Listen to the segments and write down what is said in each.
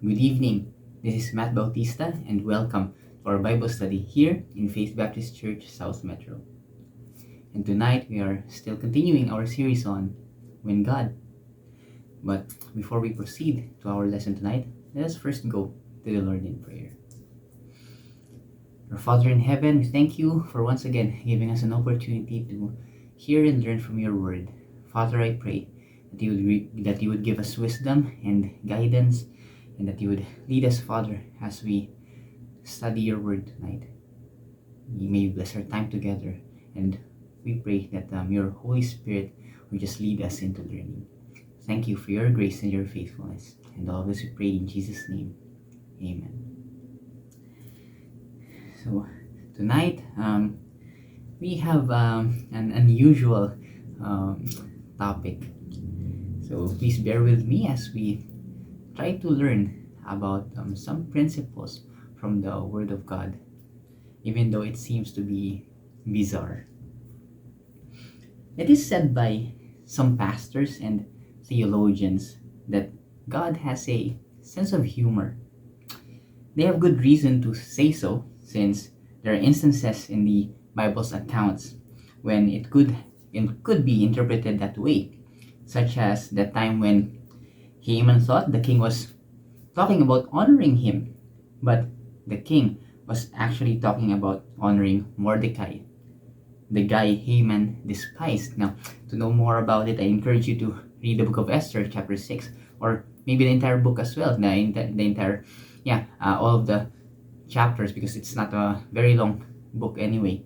Good evening. This is Matt Bautista, and welcome to our Bible study here in Faith Baptist Church, South Metro. And tonight we are still continuing our series on When God. But before we proceed to our lesson tonight, let us first go to the Lord in prayer. Our Father in heaven, we thank you for once again giving us an opportunity to hear and learn from your word. Father, I pray that you would give us wisdom and guidance, and that you would lead us, Father, as we study your word tonight. You may bless our time together, and we pray that your Holy Spirit will just lead us into learning. Thank you for your grace and your faithfulness. And all this we pray in Jesus' name. Amen. So tonight we have an unusual topic. So please bear with me as we try to learn about some principles from the Word of God, even though it seems to be bizarre. It is said by some pastors and theologians that God has a sense of humor. They have good reason to say so, since there are instances in the Bible's accounts when it could be interpreted that way, such as the time when Haman thought the king was talking about honoring him, but the king was actually talking about honoring Mordecai, the guy Haman despised. Now, to know more about it, I encourage you to read the book of Esther, chapter 6, or maybe the entire book as well, all of the chapters, because it's not a very long book anyway.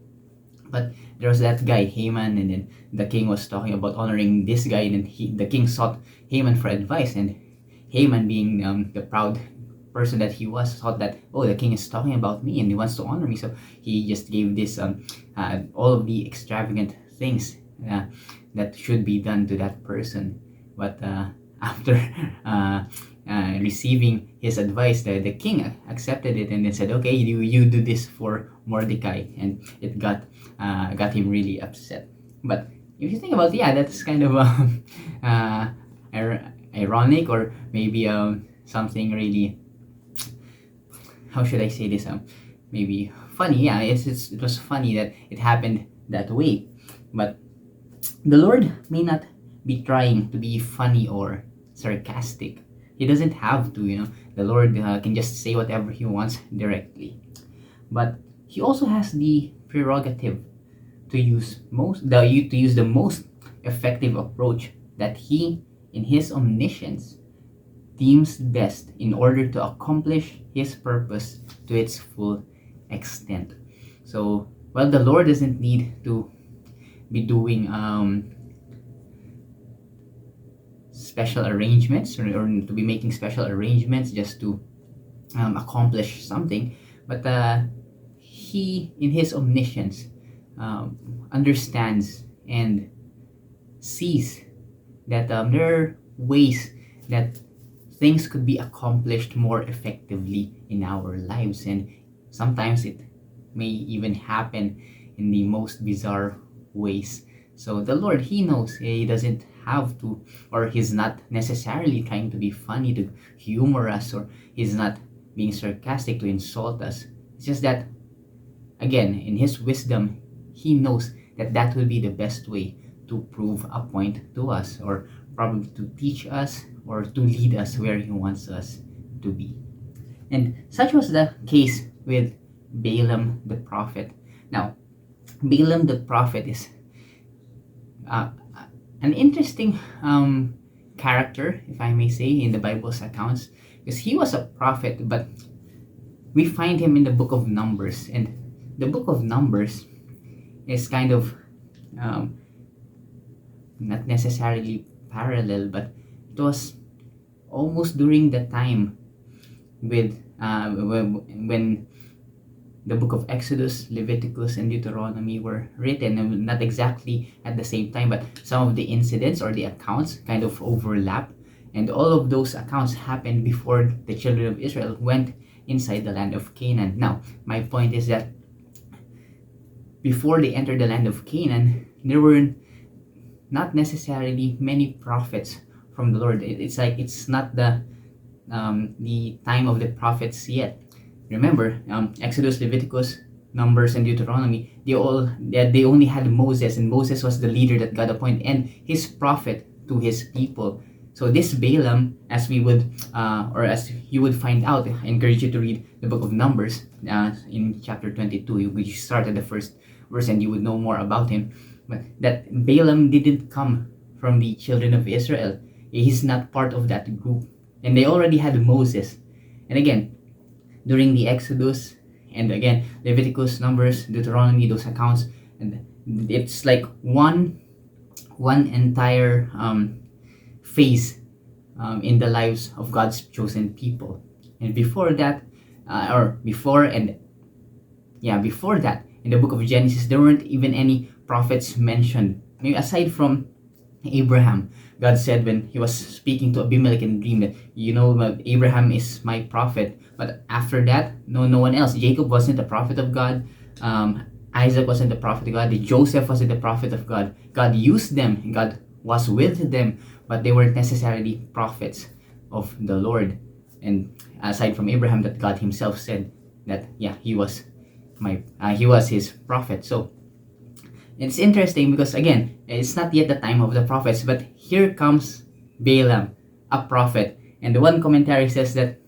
But there was that guy Haman, and then the king was talking about honoring this guy, and then the king sought Haman for advice, and Haman, being the proud person that he was, thought that, oh, the king is talking about me and he wants to honor me, so he just gave this all of the extravagant things that should be done to that person. But after receiving his advice, the king accepted it and then said, okay, you do this for Mordecai, and it got him really upset. But if you think about it, that's kind of ironic, or maybe something really, how should I say this, maybe funny. It was funny that it happened that way. But the Lord may not be trying to be funny or sarcastic. He doesn't have to. The Lord can just say whatever he wants directly. But he also has the prerogative to use the most effective approach that he, in his omniscience, deems best in order to accomplish his purpose to its full extent. So, while the Lord doesn't need to be doing special arrangements, or to be making special arrangements just to accomplish something, but he, in his omniscience, understands and sees that there are ways that things could be accomplished more effectively in our lives, and sometimes it may even happen in the most bizarre ways. So the Lord, he knows he doesn't have to, or he's not necessarily trying to be funny to humor us, or he's not being sarcastic to insult us. It's just that, again, in his wisdom, he knows that will be the best way to prove a point to us, or probably to teach us, or to lead us where he wants us to be. And such was the case with Balaam the Prophet. Now, Balaam the Prophet is an interesting character, if I may say, in the Bible's accounts, because he was a prophet, but we find him in the book of Numbers, and the book of Numbers is kind of not necessarily parallel, but it was almost during the time with when the book of Exodus, Leviticus, and Deuteronomy were written, and not exactly at the same time, but some of the incidents or the accounts kind of overlap, and all of those accounts happened before the children of Israel went inside the land of Canaan. Now, my point is that before they entered the land of Canaan, there were not necessarily many prophets from the Lord. It's like it's not the time of the prophets yet. Remember, Exodus, Leviticus, Numbers, and Deuteronomy, they only had Moses, and Moses was the leader that God appointed and his prophet to his people. So this Balaam, as we would, or as you would find out, I encourage you to read the book of Numbers in chapter 22. You start at the first verse and you would know more about him. But that Balaam didn't come from the children of Israel. He's not part of that group. And they already had Moses. And again, during the Exodus, and again, Leviticus, Numbers, Deuteronomy, those accounts, and it's like one entire phase in the lives of God's chosen people. And before that, before that, in the book of Genesis, there weren't even any prophets mentioned. Maybe aside from Abraham, God said when he was speaking to Abimelech in a dream that, Abraham is my prophet. But after that, no one else. Jacob wasn't a prophet of God. Isaac wasn't the prophet of God. Joseph wasn't the prophet of God. God used them. God was with them, but they weren't necessarily prophets of the Lord. And aside from Abraham, that God Himself said that he was his prophet. So it's interesting because again, it's not yet the time of the prophets, but here comes Balaam, a prophet. And the one commentary says that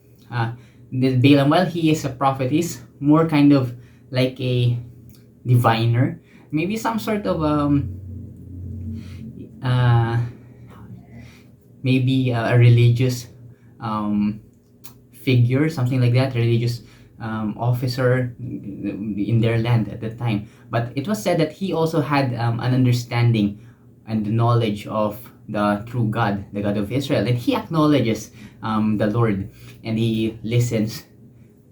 Balaam, while he is a prophet, is more kind of like a diviner, maybe some sort of maybe a religious figure, something like that, religious officer in their land at the time. But it was said that he also had an understanding and the knowledge of the true God, the God of Israel, and he acknowledges the Lord, and he listens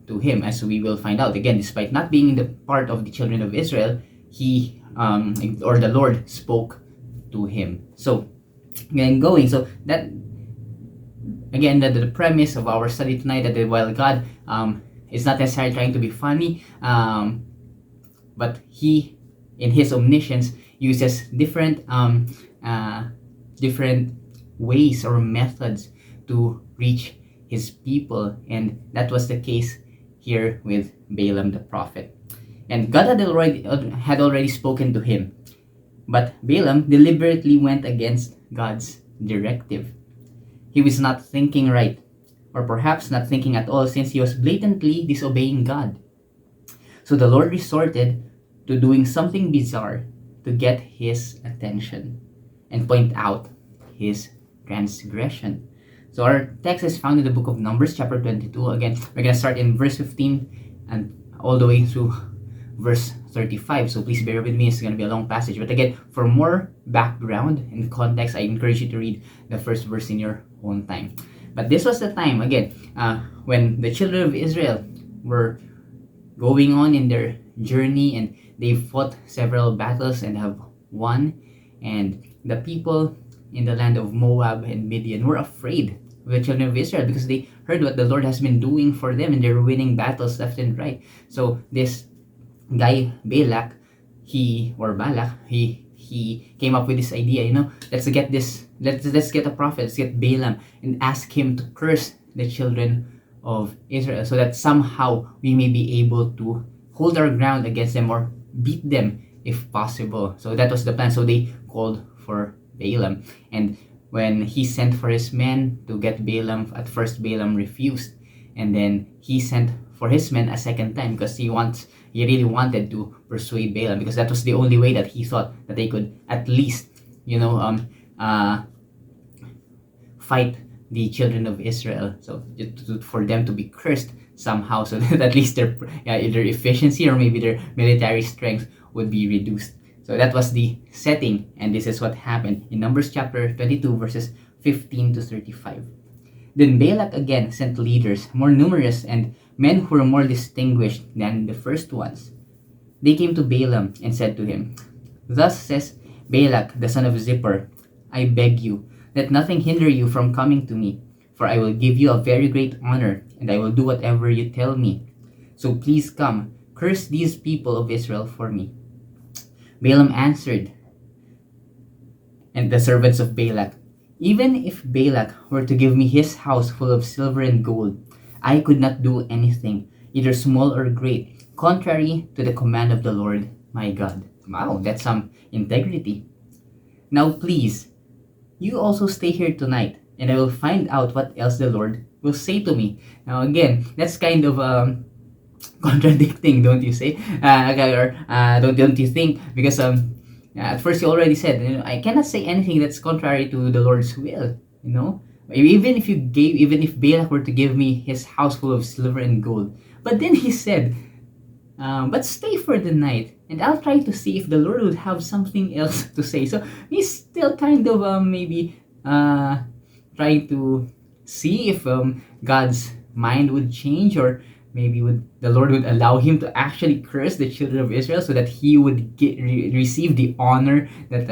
to him, as we will find out. Again, despite not being in the part of the children of Israel, he or the Lord spoke to him. So so that again, the premise of our study tonight, that while God is not necessarily trying to be funny, but he in his omniscience uses different ways or methods to reach his people, and that was the case here with Balaam the prophet. And God had already spoken to him, but Balaam deliberately went against God's directive. He was not thinking right, or perhaps not thinking at all, since he was blatantly disobeying God. So the Lord resorted to doing something bizarre to get his attention and point out his transgression. So our text is found in the book of Numbers, chapter 22. Again, we're going to start in verse 15 and all the way through verse 35. So please bear with me, it's going to be a long passage. But again, for more background and context, I encourage you to read the first verse in your own time. But this was the time, again, when the children of Israel were going on in their journey, and they fought several battles and have won. And the people in the land of Moab and Midian were afraid of the children of Israel because they heard what the Lord has been doing for them, and they're winning battles left and right. So this guy Balak, he came up with this idea, let's get a prophet, let's get Balaam and ask him to curse the children of Israel, so that somehow we may be able to hold our ground against them or beat them if possible. So that was the plan. So they called for Balaam, and when he sent for his men to get Balaam, at first Balaam refused, and then he sent for his men a second time because he really wanted to persuade Balaam, because that was the only way that he thought that they could at least fight the children of Israel, so for them to be cursed somehow, so that at least their efficiency or maybe their military strength would be reduced. So that was the setting, and this is what happened in Numbers chapter 22 verses 15 to 35. Then Balak again sent leaders, more numerous, and men who were more distinguished than the first ones. They came to Balaam and said to him, "Thus says Balak the son of Zippor, I beg you, let nothing hinder you from coming to me, for I will give you a very great honor, and I will do whatever you tell me. So please come, curse these people of Israel for me." Balaam answered, and the servants of Balak, Even if Balak were to give me his house full of silver and gold, I could not do anything, either small or great, contrary to the command of the Lord my God. Wow, that's some integrity. Now please, you also stay here tonight, and I will find out what else the Lord will say to me. Now again, that's kind of contradicting, don't you say? Don't you think? Because at first you already said, I cannot say anything that's contrary to the Lord's will. You know, even if Balak were to give me his house full of silver and gold, but then he said, but stay for the night, and I'll try to see if the Lord would have something else to say. So he's still kind of maybe trying to see if God's mind would change, or maybe the Lord would allow him to actually curse the children of Israel so that he would receive the honor that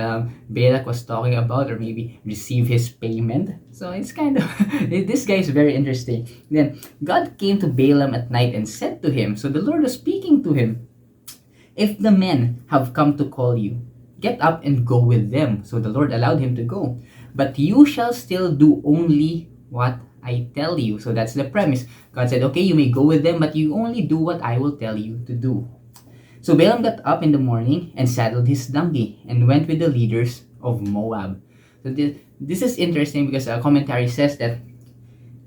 Balak was talking about, or maybe receive his payment. So it's kind of this guy is very interesting. Then God came to Balaam at night and said to him, so the Lord was speaking to him, if the men have come to call you, get up and go with them. So the Lord allowed him to go. But you shall still do only what I tell you. So that's the premise. God said, okay, you may go with them, but you only do what I will tell you to do. So Balaam got up in the morning and saddled his donkey and went with the leaders of Moab. So this is interesting because a commentary says that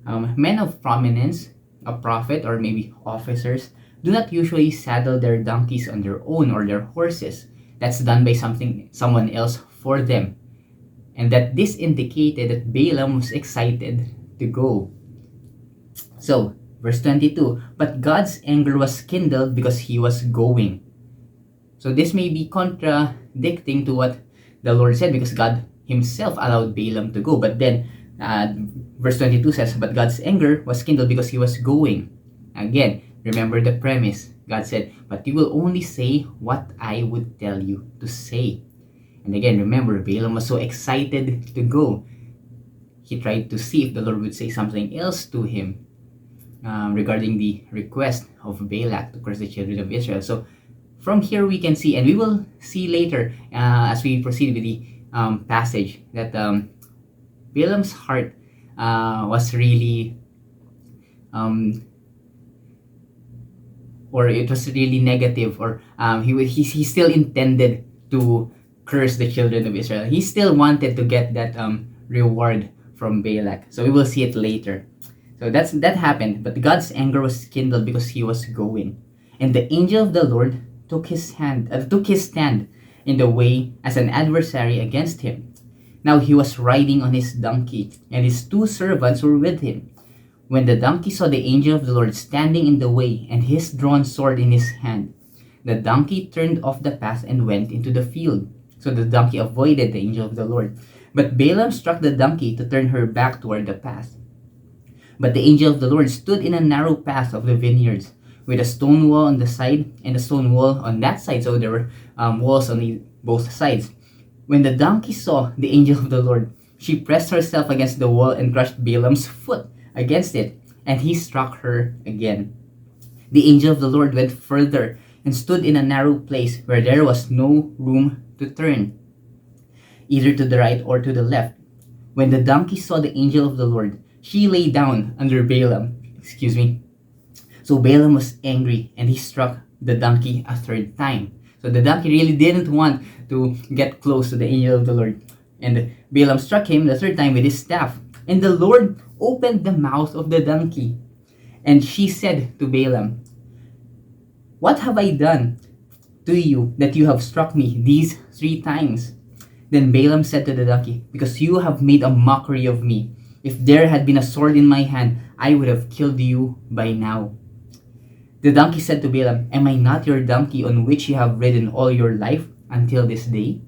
men of prominence, a prophet or maybe officers, do not usually saddle their donkeys on their own or their horses. That's done by someone else for them. And that this indicated that Balaam was excited to go. So, verse 22, but God's anger was kindled because he was going. So this may be contradicting to what the Lord said, because God himself allowed Balaam to go. But then, verse 22 says, but God's anger was kindled because he was going. Again, remember the premise. God said, but you will only say what I would tell you to say. And again, remember, Balaam was so excited to go. He tried to see if the Lord would say something else to him regarding the request of Balak to curse the children of Israel. So from here we can see, and we will see later as we proceed with the passage, that Balaam's heart was really or it was really negative, or he still intended to curse the children of Israel. He still wanted to get that reward from Balak. So we will see it later. So that happened, but God's anger was kindled because he was going. And the angel of the Lord took his stand in the way as an adversary against him. Now he was riding on his donkey, and his two servants were with him. When the donkey saw the angel of the Lord standing in the way and his drawn sword in his hand, the donkey turned off the path and went into the field. So the donkey avoided the angel of the Lord. But Balaam struck the donkey to turn her back toward the path. But the angel of the Lord stood in a narrow path of the vineyards, with a stone wall on the side and a stone wall on that side. So there were walls on both sides. When the donkey saw the angel of the Lord, she pressed herself against the wall and crushed Balaam's foot against it, and he struck her again. The angel of the Lord went further and stood in a narrow place where there was no room to turn, either to the right or to the left. When the donkey saw the angel of the Lord, she lay down under Balaam. So Balaam was angry, and he struck the donkey a third time. So the donkey really didn't want to get close to the angel of the Lord. And Balaam struck him the third time with his staff. And the Lord opened the mouth of the donkey. And she said to Balaam, what have I done to you that you have struck me these 3 times? Then Balaam said to the donkey, because you have made a mockery of me. If there had been a sword in my hand, I would have killed you by now. The donkey said to Balaam, am I not your donkey on which you have ridden all your life until this day?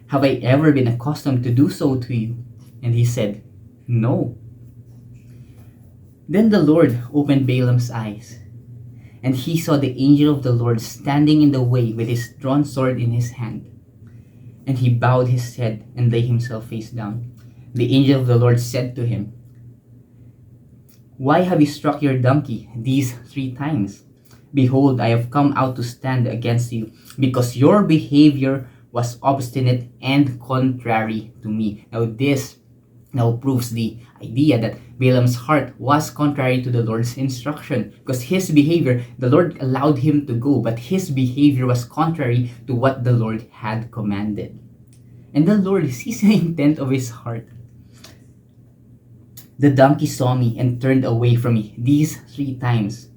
Have I ever been accustomed to do so to you? And he said, no. Then the Lord opened Balaam's eyes, and he saw the angel of the Lord standing in the way with his drawn sword in his hand. And he bowed his head and lay himself face down. The angel of the Lord said to him, why have you struck your donkey these 3 times? Behold, I have come out to stand against you, because your behavior was obstinate and contrary to me. Now this now proves the idea that Balaam's heart was contrary to the Lord's instruction, because his behavior, the Lord allowed him to go, but his behavior was contrary to what the Lord had commanded. And the Lord sees the intent of his heart. The donkey saw me and turned away from me these 3 times.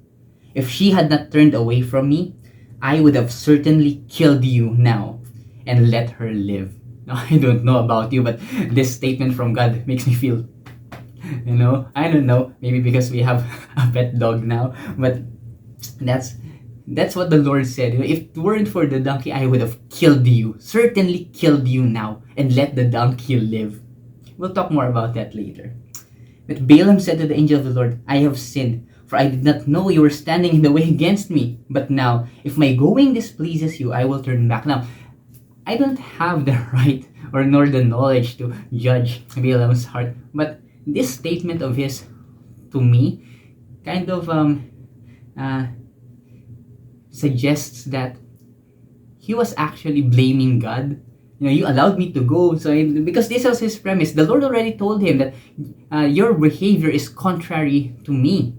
If she had not turned away from me, I would have certainly killed you now and let her live. Now, I don't know about you, but this statement from God makes me feel, I don't know, maybe because we have a pet dog now, but that's what the Lord said. If it weren't for the donkey, I would have killed you, certainly killed you now, and let the donkey live. We'll talk more about that later. But Balaam said to the angel of the Lord, I have sinned, for I did not know you were standing in the way against me. But now, if my going displeases you, I will turn back. Now, I don't have the right or nor the knowledge to judge Balaam's heart, but this statement of his, to me, kind of suggests that he was actually blaming God. You allowed me to go, because this was his premise. The Lord already told him that your behavior is contrary to me.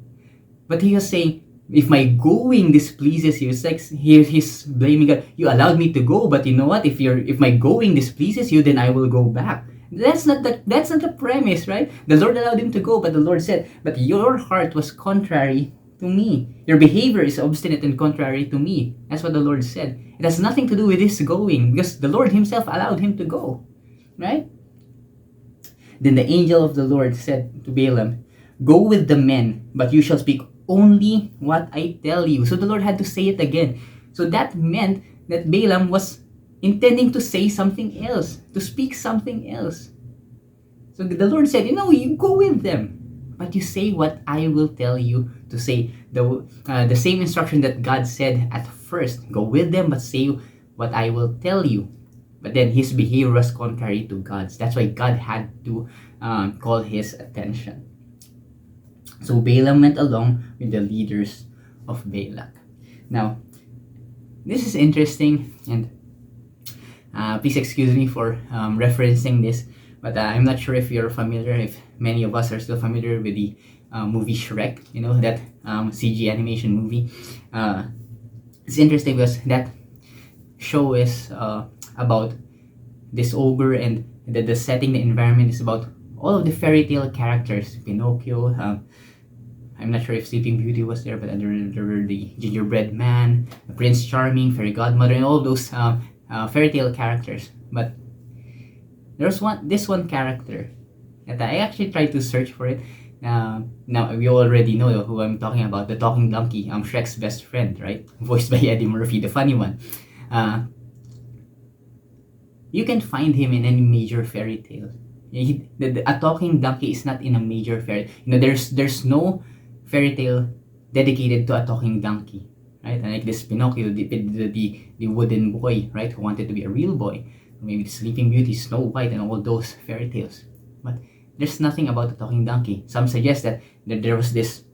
But he was saying, if my going displeases you, it's like he's blaming God. You allowed me to go, but you know what? If my going displeases you, then I will go back. That's not the premise, right? The Lord allowed him to go, but the Lord said, but your heart was contrary to me. Your behavior is obstinate and contrary to me. That's what the Lord said. It has nothing to do with his going, because the Lord himself allowed him to go, right? Then the angel of the Lord said to Balaam, go with the men, but you shall speak only what I tell you. So the Lord had to say it again. So that meant that Balaam was intending to say something else, to speak something else. So the Lord said, you go with them, but you say what I will tell you to say. The same instruction that God said at first, go with them, but say what I will tell you. But then his behavior was contrary to God's. That's why God had to call his attention. So Balaam went along with the leaders of Balak. Now, this is interesting, and please excuse me for referencing this, but I'm not sure if you're familiar, if many of us are still familiar with the movie Shrek, that CG animation movie. It's interesting because that show is about this ogre, and the setting, the environment is about all of the fairy tale characters. Pinocchio, I'm not sure if Sleeping Beauty was there, but there were the Gingerbread Man, the Prince Charming, Fairy Godmother, and all of those fairy tale characters. But there's this one character that I actually tried to search for it. Now we already know who I'm talking about, the talking donkey, Shrek's best friend, right? Voiced by Eddie Murphy, the funny one. You can find him in any major fairy tale. A talking donkey is not in a major fairy. There's no fairy tale dedicated to a talking donkey, right? And like this Pinocchio, the wooden boy, right, who wanted to be a real boy. Maybe the Sleeping Beauty, Snow White, and all those fairy tales. But there's nothing about the talking donkey. Some suggest that there was this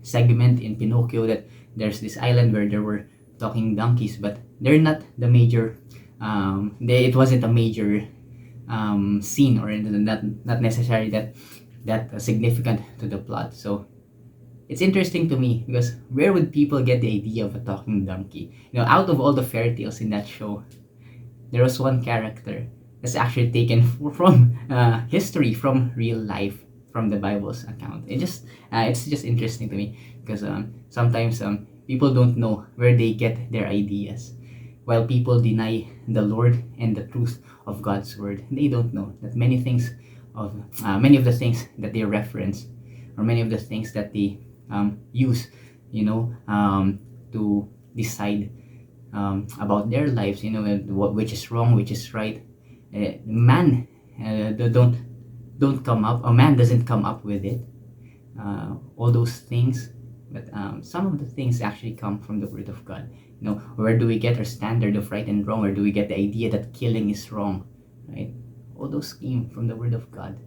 segment in Pinocchio that there's this island where there were talking donkeys, but they're not the major. It wasn't a major scene, or not necessarily that significant to the plot. So it's interesting to me, because where would people get the idea of a talking donkey? Out of all the fairy tales in that show, there was one character that's actually taken from history, from real life, from the Bible's account. It's just interesting to me, because sometimes people don't know where they get their ideas. While people deny the Lord and the truth of God's word, they don't know that many of the things that they reference, or many of the things that they use, to decide about their lives, which is wrong, which is right. Man don't come up. A man doesn't come up with it. All those things, but some of the things actually come from the Word of God. Where do we get our standard of right and wrong? Where do we get the idea that killing is wrong, right? All those came from the Word of God.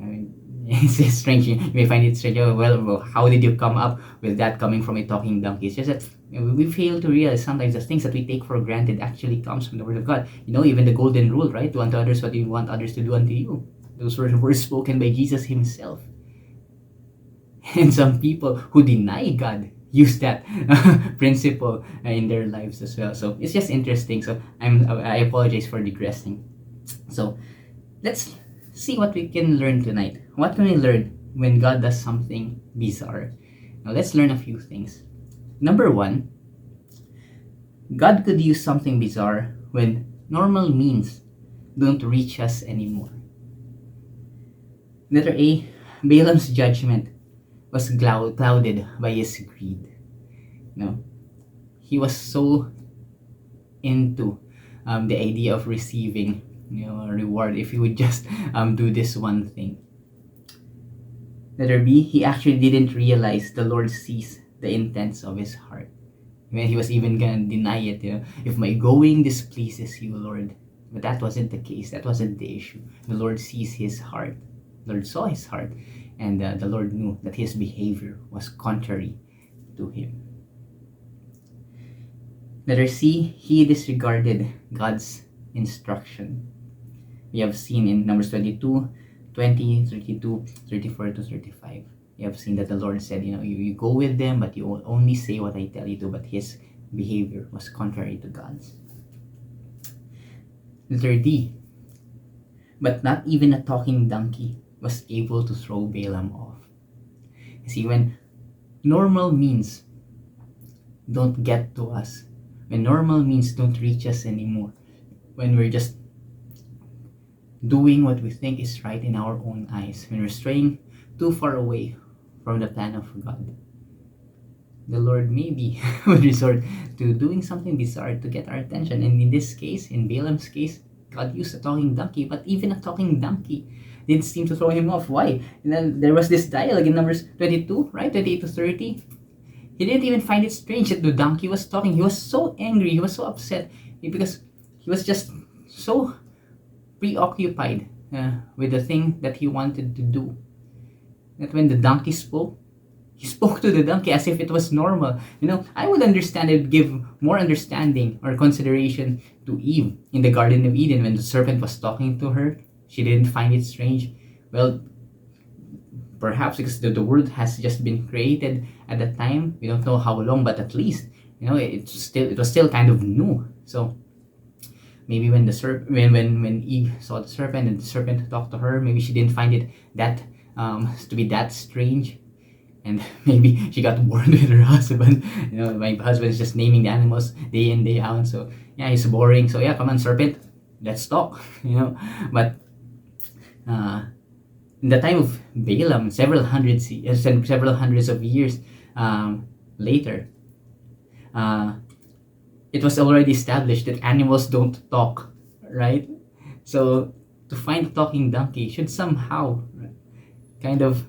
I mean, it's strange. You may find it strange. Oh, well, how did you come up with that coming from a talking donkey? It's just that we fail to realize sometimes the things that we take for granted actually comes from the Word of God. Even the golden rule, right? Do unto others what you want others to do unto you. Those were words spoken by Jesus himself. And some people who deny God use that principle in their lives as well. So it's just interesting. So I apologize for digressing. So let's see what we can learn tonight. What can we learn when God does something bizarre? Now let's learn a few things. Number one, God could use something bizarre when normal means don't reach us anymore. Letter A, Balaam's judgment was clouded by his greed. He was so into the idea of receiving a reward if he would just do this one thing. Letter B, he actually didn't realize the Lord sees the intents of his heart. He was even gonna deny it. If my going displeases you, Lord. But that wasn't the case. That wasn't the issue. The Lord sees his heart. The Lord saw his heart, and the Lord knew that his behavior was contrary to him. Letter C, he disregarded God's instruction. We have seen in Numbers 22, 20, 32, 34 to 35. You have seen that the Lord said, you go with them, but you will only say what I tell you to. But his behavior was contrary to God's. Letter D, but not even a talking donkey was able to throw Balaam off. You see, when normal means don't get to us, when normal means don't reach us anymore, when we're just doing what we think is right in our own eyes, when we're straying too far away from the plan of God, the Lord maybe would resort to doing something bizarre to get our attention. And in this case, in Balaam's case, God used a talking donkey, but even a talking donkey didn't seem to throw him off. Why? And then there was this dialogue in Numbers 22, right? 28 to 30. He didn't even find it strange that the donkey was talking. He was so angry, he was so upset because he was just so preoccupied with the thing that he wanted to do, that when the donkey spoke, he spoke to the donkey as if it was normal. I would understand, I would give more understanding or consideration to Eve in the Garden of Eden when the serpent was talking to her. She didn't find it strange. Well, perhaps because the world has just been created at that time. We don't know how long, but at least it was still kind of new. So maybe when when Eve saw the serpent and the serpent talked to her, maybe she didn't find it that to be that strange, and maybe she got bored with her husband. My husband is just naming the animals day in day out, so yeah, he's boring. So yeah, come on, serpent, let's talk. But in the time of Balaam, several hundreds of years later, it was already established that animals don't talk, right? So to find a talking donkey should somehow kind of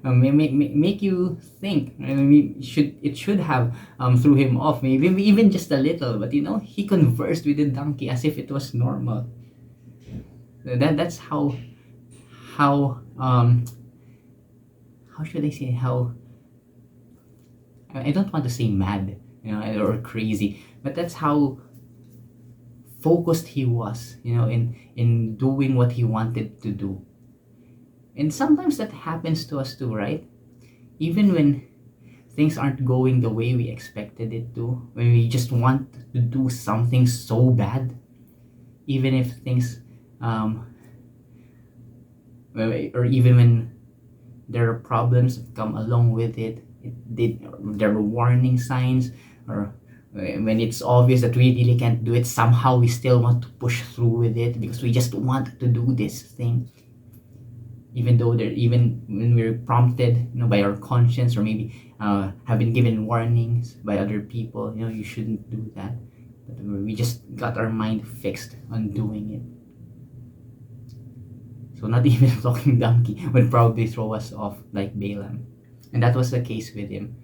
make you think. It should have threw him off, maybe even just a little. But he conversed with the donkey as if it was normal. That's how should I say, how, I don't want to say mad, or crazy, but that's how focused he was, in doing what he wanted to do. And sometimes that happens to us too, right? Even when things aren't going the way we expected it to, when we just want to do something so bad, even if things or even when there are problems that come along with it, there are warning signs, or when it's obvious that we really can't do it, somehow we still want to push through with it because we just want to do this thing, even when we're prompted, by our conscience, or maybe have been given warnings by other people, you shouldn't do that, but we just got our mind fixed on doing it. So not even a talking donkey would probably throw us off like Balaam. And that was the case with him.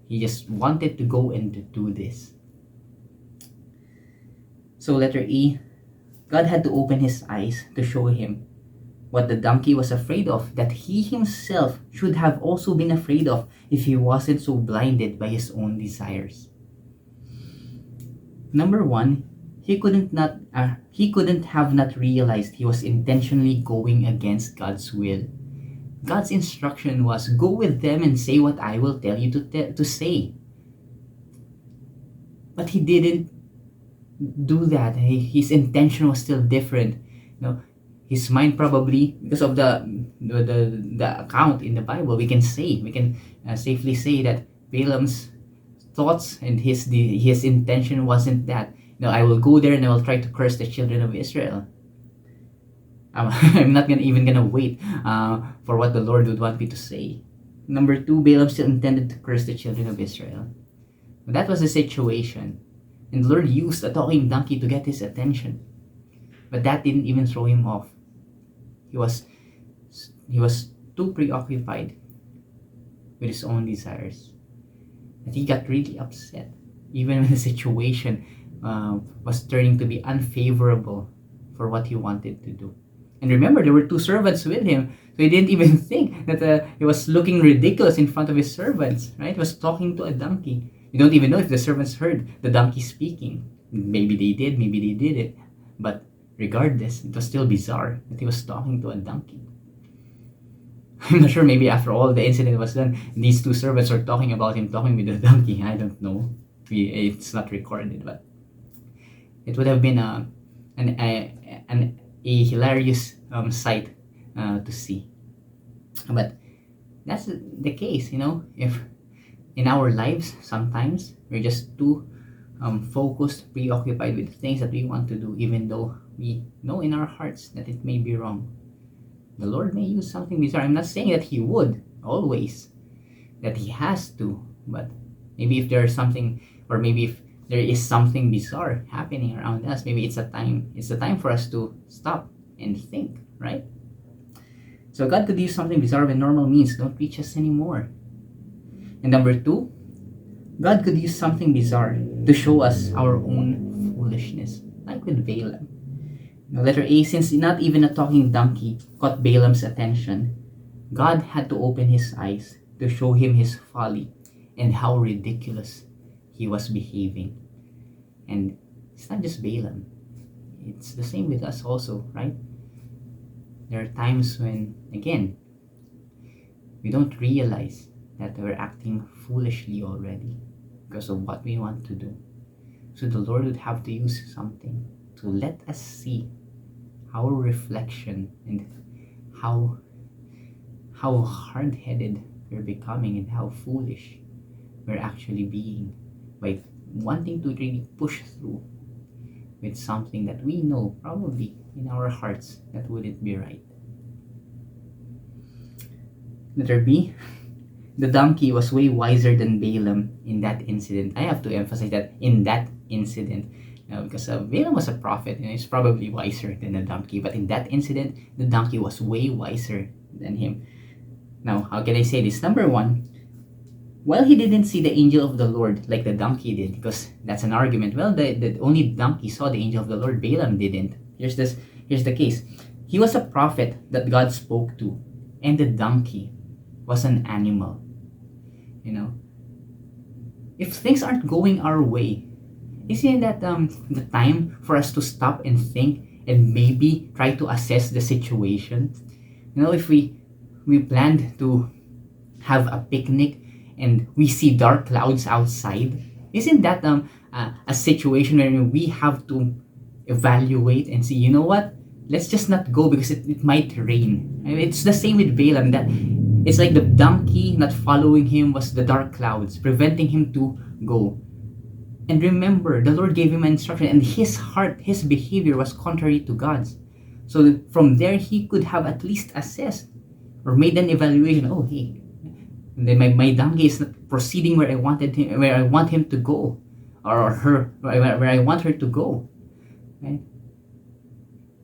He just wanted to go and to do this. So letter E, God had to open his eyes to show him what the donkey was afraid of, that he himself should have also been afraid of if he wasn't so blinded by his own desires. Number one, he couldn't have not realized he was intentionally going against God's will. God's instruction was, go with them and say what I will tell you to say. But he didn't do that. His intention was still different. His mind, probably because of the account in the Bible, we can safely say that Balaam's thoughts and his intention wasn't that, I will go there and I will try to curse the children of Israel. I'm not even gonna wait for what the Lord would want me to say. Number two, Balaam still intended to curse the children of Israel. But that was the situation, and the Lord used a talking donkey to get his attention. But that didn't even throw him off. He was too preoccupied with his own desires that he got really upset, even when the situation was turning to be unfavorable for what he wanted to do. And remember, there were two servants with him, so he didn't even think that he was looking ridiculous in front of his servants, right? He was talking to a donkey. You don't even know if the servants heard the donkey speaking. Maybe they did, maybe they didn't. But regardless, it was still bizarre that he was talking to a donkey. I'm not sure, maybe after all the incident was done, these two servants were talking about him talking with the donkey. I don't know. It's not recorded, but it would have been a hilarious sight to see. But that's the case, if in our lives sometimes we're just too focused, preoccupied with things that we want to do, even though we know in our hearts that it may be wrong. The Lord may use something bizarre. I'm not saying that He would always, that He has to, but maybe if there's something, or maybe if there is something bizarre happening around us, maybe it's the time for us to stop and think, right? So God could use something bizarre when normal means don't reach us anymore. And number two, God could use something bizarre to show us our own foolishness, like with Balaam. Letter A, since not even a talking donkey caught Balaam's attention, God had to open his eyes to show him his folly and how ridiculous he was behaving. And it's not just Balaam. It's the same with us also, right? There are times when, again, we don't realize that we're acting foolishly already because of what we want to do. So the Lord would have to use something to let us see our reflection and how hard-headed we're becoming and how foolish we're actually being by wanting to really push through with something that we know probably in our hearts that wouldn't be right. Letter B, the donkey was way wiser than Balaam in that incident. I have to emphasize that in that incident, because Balaam was a prophet and he's probably wiser than the donkey. But in that incident, the donkey was way wiser than him. Now, how can I say this? Number one, while he didn't see the angel of the Lord like the donkey did, because that's an argument. Well, the only donkey saw the angel of the Lord. Balaam didn't. Here's the case. He was a prophet that God spoke to, and the donkey was an animal. If things aren't going our way, isn't that the time for us to stop and think and maybe try to assess the situation? If we planned to have a picnic and we see dark clouds outside, isn't that a situation where we have to evaluate and see, you know what? Let's just not go because it might rain. It's the same with Balaam, that it's like the donkey not following him was the dark clouds, preventing him to go. And remember, the Lord gave him an instruction, and his behavior was contrary to God's. So from there, he could have at least assessed or made an evaluation. Oh, hey, then my donkey is not proceeding where I want him to go, or her where I want her to go. Right?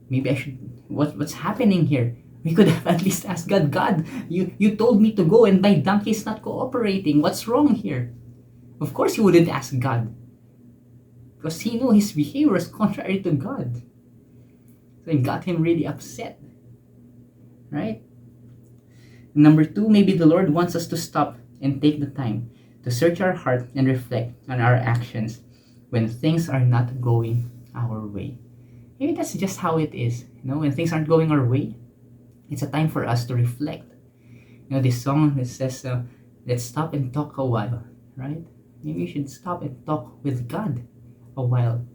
Maybe I should. What's happening here? We could have at least asked God. God, you told me to go, and my donkey is not cooperating. What's wrong here? Of course, he wouldn't ask God, because he knew his behavior was contrary to God. So it got him really upset. right? Number two, maybe the Lord wants us to stop and take the time to search our heart and reflect on our actions when things are not going our way. Maybe that's just how it is. When things aren't going our way, it's a time for us to reflect. This song that says, let's stop and talk a while, right? Maybe you should stop and talk with God a while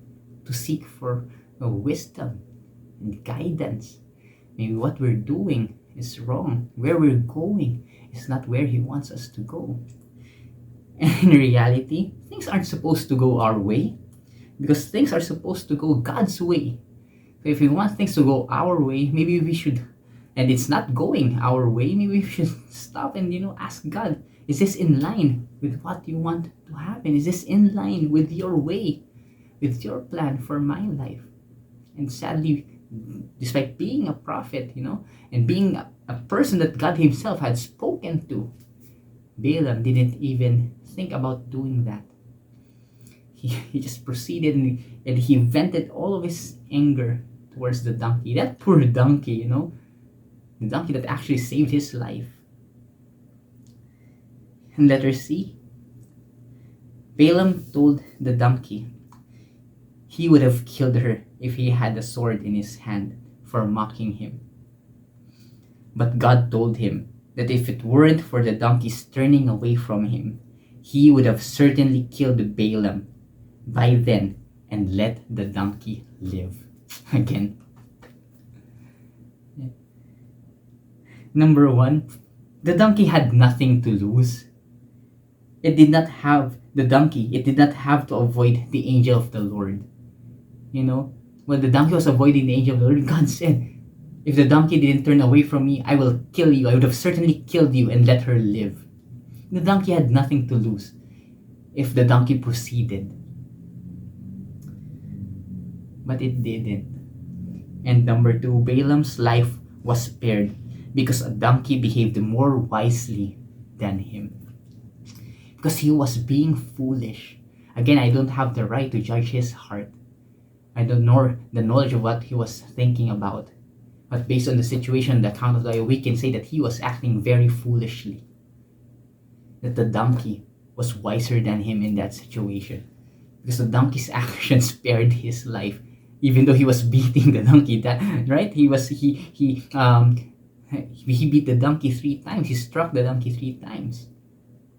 to seek for wisdom and guidance. Maybe what we're doing is wrong. Where we're going is not where He wants us to go. And in reality, things aren't supposed to go our way because things are supposed to go God's way. So if we want things to go our way, maybe we should, and it's not going our way, maybe we should stop and ask God, is this in line with what you want to happen? Is this in line with your way, with your plan for my life? And sadly, despite being a prophet, and being a person that God Himself had spoken to, Balaam didn't even think about doing that. He just proceeded and he vented all of his anger towards the donkey. That poor donkey, the donkey that actually saved his life. And letter C, Balaam told the donkey he would have killed her if he had a sword in his hand for mocking him. But God told him that if it weren't for the donkey's turning away from him, he would have certainly killed Balaam by then and let the donkey live. Again. Number one, the donkey had nothing to lose. It did not have to avoid the angel of the Lord. When the donkey was avoiding the angel of the Lord, God said, if the donkey didn't turn away from me, I will kill you. I would have certainly killed you and let her live. The donkey had nothing to lose if the donkey proceeded. But it didn't. And number two, Balaam's life was spared because a donkey behaved more wisely than him. Because he was being foolish. Again, I don't have the right to judge his heart. I don't know the knowledge of what he was thinking about. But based on the situation, the account of the Bible, we can say that he was acting very foolishly. That the donkey was wiser than him in that situation. Because the donkey's action spared his life. Even though he was beating the donkey, right? He beat the donkey 3 times. He struck the donkey 3 times.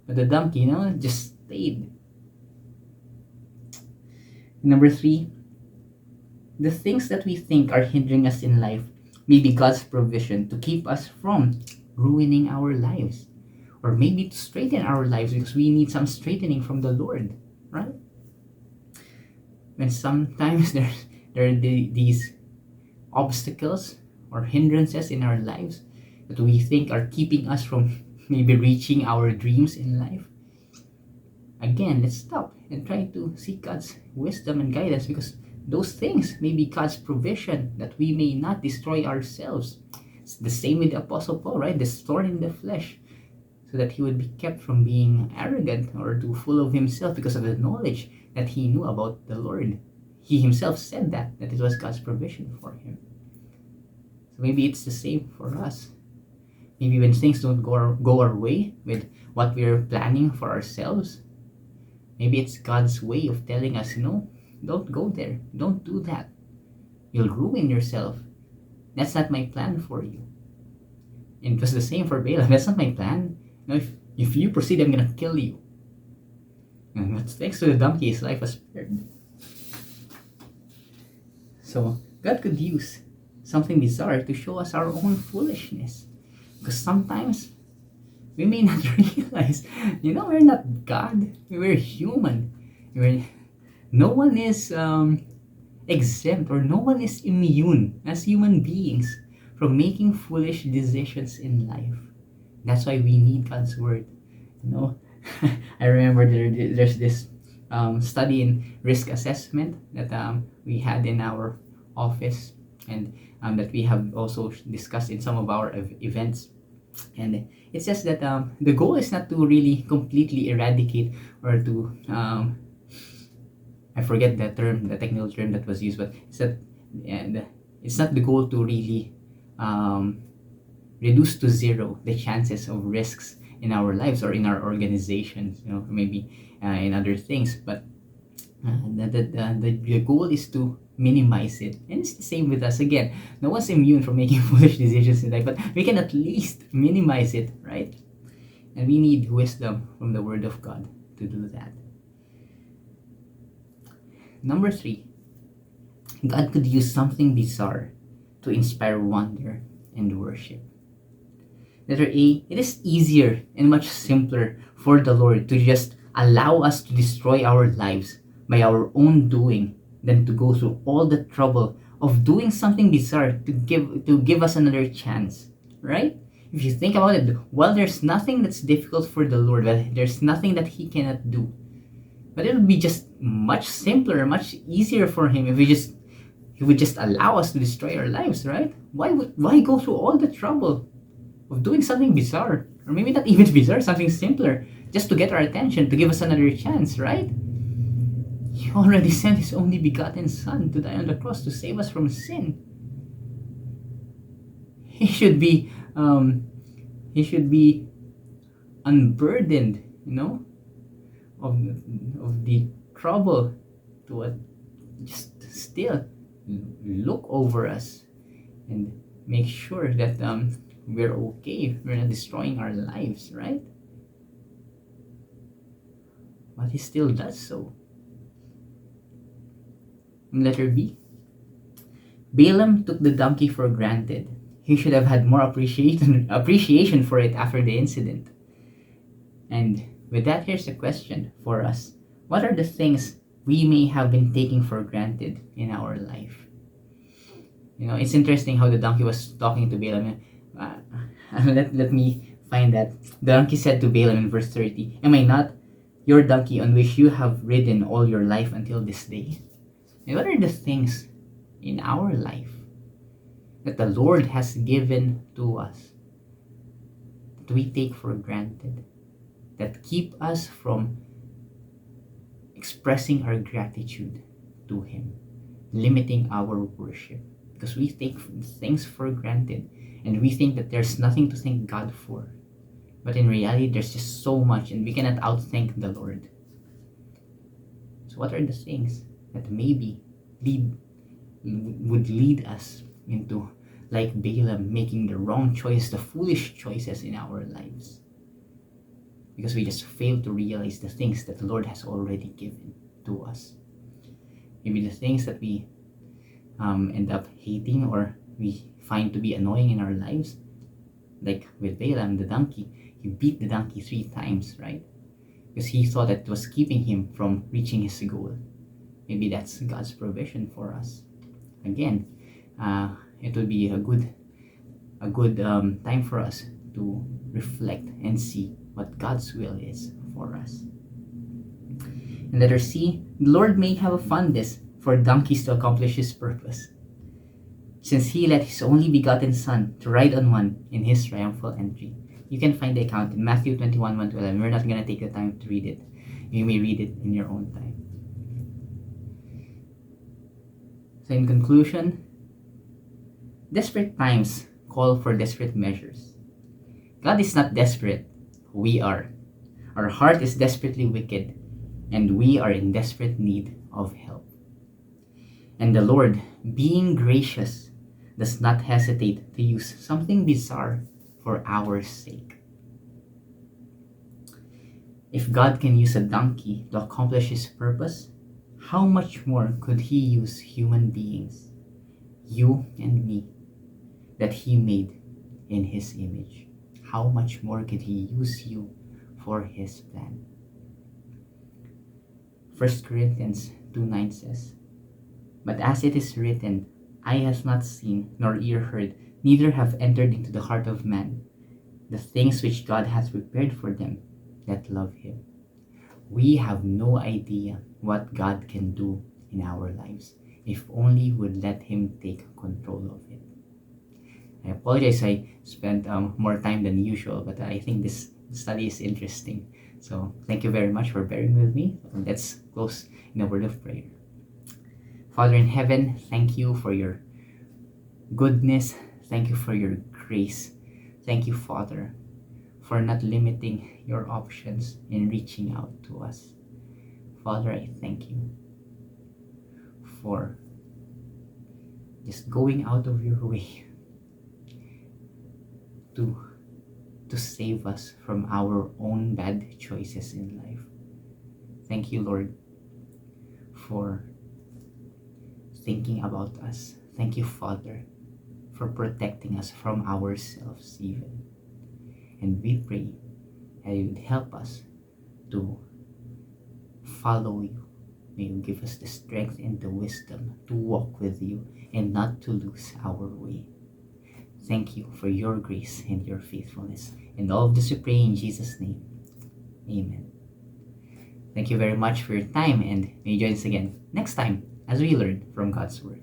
But the donkey, just stayed. Number 3, the things that we think are hindering us in life may be God's provision to keep us from ruining our lives. Or maybe to straighten our lives because we need some straightening from the Lord, right? When sometimes there are these obstacles or hindrances in our lives that we think are keeping us from maybe reaching our dreams in life. Again, let's stop and try to seek God's wisdom and guidance because those things may be God's provision that we may not destroy ourselves. It's the same with the Apostle Paul, right? The thorn in the flesh, so that he would be kept from being arrogant or too full of himself because of the knowledge that he knew about the Lord. He himself said that it was God's provision for him. So maybe it's the same for us. Maybe when things don't go our way with what we're planning for ourselves, maybe it's God's way of telling us, don't go there. Don't do that. You'll ruin yourself. That's not my plan for you. And it was the same for Balaam. That's not my plan. If you proceed, I'm going to kill you. And that's thanks to the donkey, his life was spared. So God could use something bizarre to show us our own foolishness. Because sometimes we may not realize, we're not God. We're human. No one is exempt or no one is immune as human beings from making foolish decisions in life. That's why we need God's word. I remember there's this study in risk assessment that we had in our office and that we have also discussed in some of our events. And it says that the goal is not to really completely eradicate or to I forget the technical term that was used, but it's that, and it's not the goal to really reduce to zero the chances of risks in our lives or in our organizations, maybe in other things. But the goal is to minimize it. And it's the same with us. Again, no one's immune from making foolish decisions in life, but we can at least minimize it, right? And we need wisdom from the Word of God to do that. Number 3, God could use something bizarre to inspire wonder and worship. Letter A, it is easier and much simpler for the Lord to just allow us to destroy our lives by our own doing than to go through all the trouble of doing something bizarre to give us another chance, right? If you think about it, well, there's nothing that's difficult for the Lord. Well, there's nothing that He cannot do. But it would be just much simpler, much easier for Him if He would just allow us to destroy our lives, right? Why go through all the trouble of doing something bizarre, or maybe not even bizarre, something simpler, just to get our attention, to give us another chance, right? He already sent His only begotten Son to die on the cross to save us from sin. He should be unburdened, of the trouble to just still look over us and make sure that we're okay, we're not destroying our lives, right? But He still does so. Letter B, Balaam took the donkey for granted. He should have had more appreciation for it after the incident. And with that, here's a question for us. What are the things we may have been taking for granted in our life? It's interesting how the donkey was talking to Balaam. Let me find that. The donkey said to Balaam in verse 30, "Am I not your donkey on which you have ridden all your life until this day?" And what are the things in our life that the Lord has given to us that we take for granted, that keep us from expressing our gratitude to Him, limiting our worship? Because we take things for granted and we think that there's nothing to thank God for. But in reality, there's just so much, and we cannot outthank the Lord. So what are the things that maybe would lead us into, like Balaam, making the wrong choice, the foolish choices in our lives? Because we just fail to realize the things that the Lord has already given to us. Maybe the things that we end up hating or we find to be annoying in our lives, like with Balaam, the donkey, he beat the donkey 3 times, right? Because he thought that it was keeping him from reaching his goal. Maybe that's God's provision for us. Again, it would be a good time for us to reflect and see what God's will is for us. And letter C, the Lord may have a fondness for donkeys to accomplish His purpose, since He let His only begotten Son to ride on one in His triumphal entry. You can find the account in Matthew 21, 1-11. We're not going to take the time to read it. You may read it in your own time. So in conclusion, desperate times call for desperate measures. God is not desperate. We are. Our heart is desperately wicked, and we are in desperate need of help. And the Lord, being gracious, does not hesitate to use something bizarre for our sake. If God can use a donkey to accomplish His purpose, how much more could He use human beings, you and me, that He made in His image? How much more could He use you for His plan? 1 Corinthians 2:9 says, "But as it is written, eye has not seen, nor ear heard, neither have entered into the heart of man, the things which God hath prepared for them that love Him." We have no idea what God can do in our lives if only we would let Him take control of it. I apologize I spent more time than usual, but I think this study is interesting. So thank you very much for bearing with me. Let's close in a word of prayer. Father in heaven, thank you for your goodness. Thank you for your grace. Thank you, Father, for not limiting your options in reaching out to us. Father, I thank you for just going out of your way to save us from our own bad choices in life. Thank you, Lord, for thinking about us. Thank you, Father, for protecting us from ourselves even. And we pray that you would help us to follow you. May you give us the strength and the wisdom to walk with you and not to lose our way. Thank you for your grace and your faithfulness. And all of this we pray in Jesus' name. Amen. Thank you very much for your time, and may you join us again next time as we learn from God's Word.